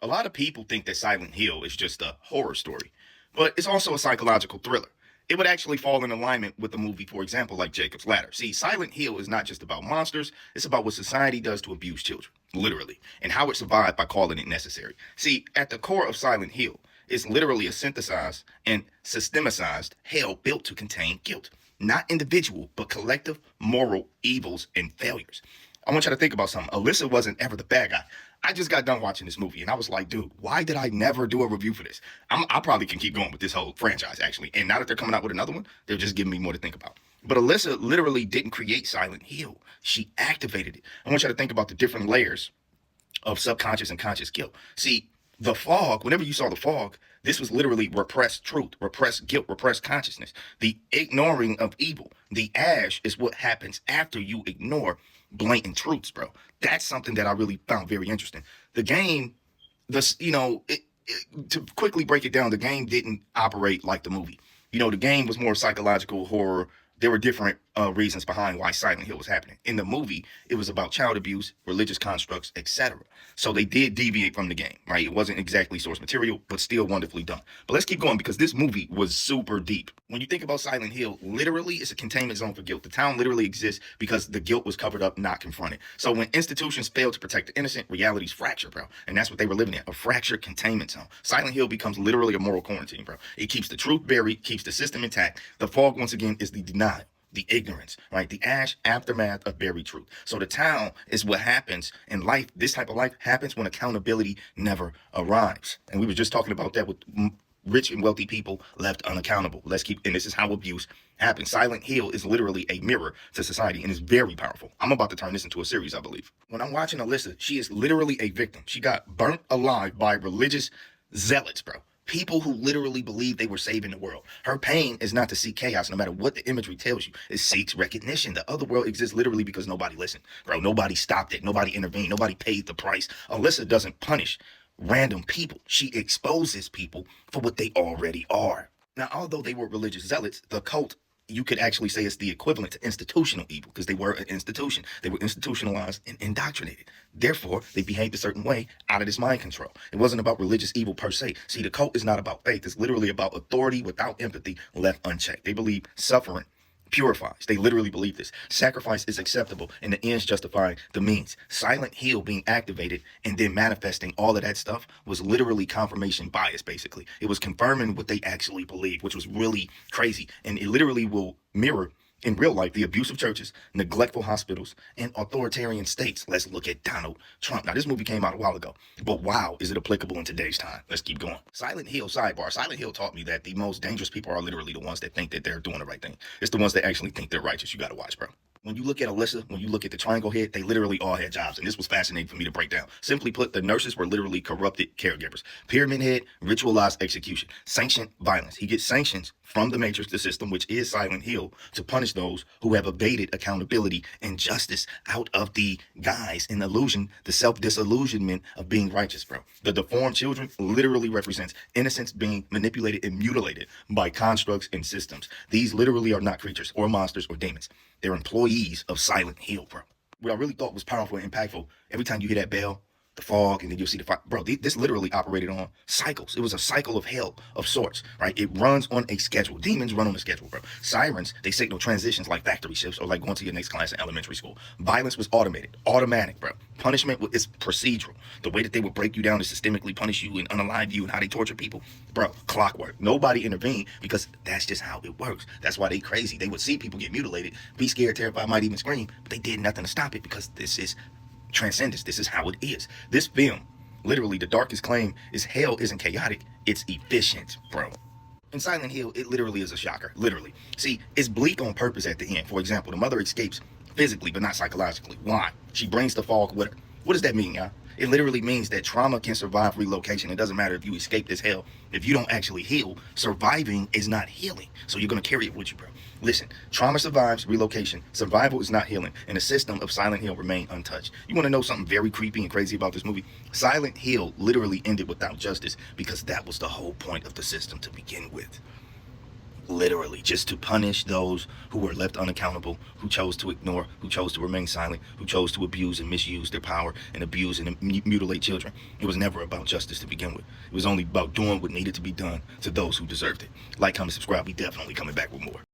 A lot of people think that Silent Hill is just a horror story, but it's also a psychological thriller. It would actually fall in alignment with a movie, for example, like Jacob's Ladder. See, Silent Hill is not just about monsters, it's about what society does to abuse children, literally, and how it survived by calling it necessary. See, at the core of Silent Hill is literally a synthesized and systemicized hell built to contain guilt. Not individual, but collective moral evils and failures. I want you to think about something. Alyssa wasn't ever the bad guy. I just got done watching this movie and I was like, dude, why did I never do a review for this? I probably can keep going with this whole franchise, actually. And now that they're coming out with another one, they're just giving me more to think about. But Alyssa literally didn't create Silent Hill. She activated it. I want you to think about the different layers of subconscious and conscious guilt. See, the fog, whenever you saw the fog, this was literally repressed truth, repressed guilt, repressed consciousness, the ignoring of evil. The ash is what happens after you ignore blatant truths, bro. That's something that I really found very interesting. The game, to quickly break it down, the game didn't operate like the movie. The game was more psychological horror. There were different reasons behind why Silent Hill was happening. In the movie, it was about child abuse, religious constructs, etc. So they did deviate from the game, right? It wasn't exactly source material, but still wonderfully done. But let's keep going because this movie was super deep. When you think about Silent Hill, literally it's a containment zone for guilt. The town literally exists because the guilt was covered up, not confronted. So when institutions fail to protect the innocent, reality's fractured, bro. And that's what they were living in, a fractured containment zone. Silent Hill becomes literally a moral quarantine, bro. It keeps the truth buried, keeps the system intact. The fog, once again, is the denial, the ignorance, right? The ash aftermath of buried truth. So the town is what happens in life. This type of life happens when accountability never arrives. And we were just talking about that with rich and wealthy people left unaccountable. And this is how abuse happens. Silent Hill is literally a mirror to society and is very powerful. I'm about to turn this into a series, I believe. When I'm watching Alyssa, she is literally a victim. She got burnt alive by religious zealots, bro. People who literally believe they were saving the world. Her pain is not to seek chaos, no matter what the imagery tells you. It seeks recognition. The other world exists literally because nobody listened. Bro, nobody stopped it. Nobody intervened. Nobody paid the price. Alyssa doesn't punish random people. She exposes people for what they already are. Now, although they were religious zealots, the cult, you could actually say it's the equivalent to institutional evil because they were an institution. They were institutionalized and indoctrinated. Therefore, they behaved a certain way out of this mind control. It wasn't about religious evil per se. See, the cult is not about faith. It's literally about authority without empathy left unchecked. They believe suffering purifies. They literally believe this. Sacrifice is acceptable and the ends justifying the means. Silent Hill being activated and then manifesting all of that stuff was literally confirmation bias, basically. It was confirming what they actually believed, which was really crazy. And it literally will mirror in real life the abuse of churches, neglectful hospitals, and authoritarian states. Let's look at Donald Trump. Now, this movie came out a while ago, but wow, is it applicable in today's time? Let's keep going. Silent Hill, sidebar. Silent Hill taught me that the most dangerous people are literally the ones that think that they're doing the right thing. It's the ones that actually think they're righteous. You got to watch, bro. When you look at Alyssa, when you look at the triangle head, they literally all had jobs. And this was fascinating for me to break down. Simply put, the nurses were literally corrupted caregivers. Pyramid head, ritualized execution, sanctioned violence. He gets sanctions from the Matrix, the system, which is Silent Hill, to punish those who have evaded accountability and justice out of the guise and illusion, the self-disillusionment of being righteous, bro. The deformed children literally represents innocence being manipulated and mutilated by constructs and systems. These literally are not creatures or monsters or demons. They're employees of Silent Hill, bro. What I really thought was powerful and impactful, every time you hear that bell, the fog, and then you'll see the fire. Bro, this literally operated on cycles. It was a cycle of hell of sorts, right? It runs on a schedule. Demons run on a schedule, bro. Sirens, they signal transitions like factory shifts or like going to your next class in elementary school. Violence was automatic, bro. Punishment is procedural. The way that they would break you down to systemically punish you and unalive you and how they torture people, bro, clockwork. Nobody intervened because that's just how it works. That's why they crazy. They would see people get mutilated, be scared, terrified, might even scream, but they did nothing to stop it because this is transcendence. This is how it is. This film, literally, the darkest claim is hell isn't chaotic, it's efficient, bro. In Silent Hill, it literally is a shocker, literally. See, it's bleak on purpose at the end. For example, the mother escapes physically, but not psychologically. Why? She brings the fog with her. What does that mean, y'all? It literally means that trauma can survive relocation. It doesn't matter if you escape this hell. If you don't actually heal, surviving is not healing. So you're going to carry it with you, bro. Listen, trauma survives relocation. Survival is not healing. And the system of Silent Hill remained untouched. You want to know something very creepy and crazy about this movie? Silent Hill literally ended without justice because that was the whole point of the system to begin with. literally, just to punish those who were left unaccountable, who chose to ignore, who chose to remain silent, who chose to abuse and misuse their power and abuse and mutilate children. It was never about justice to begin with. It was only about doing what needed to be done to those who deserved it. Like, comment, subscribe. We definitely coming back with more.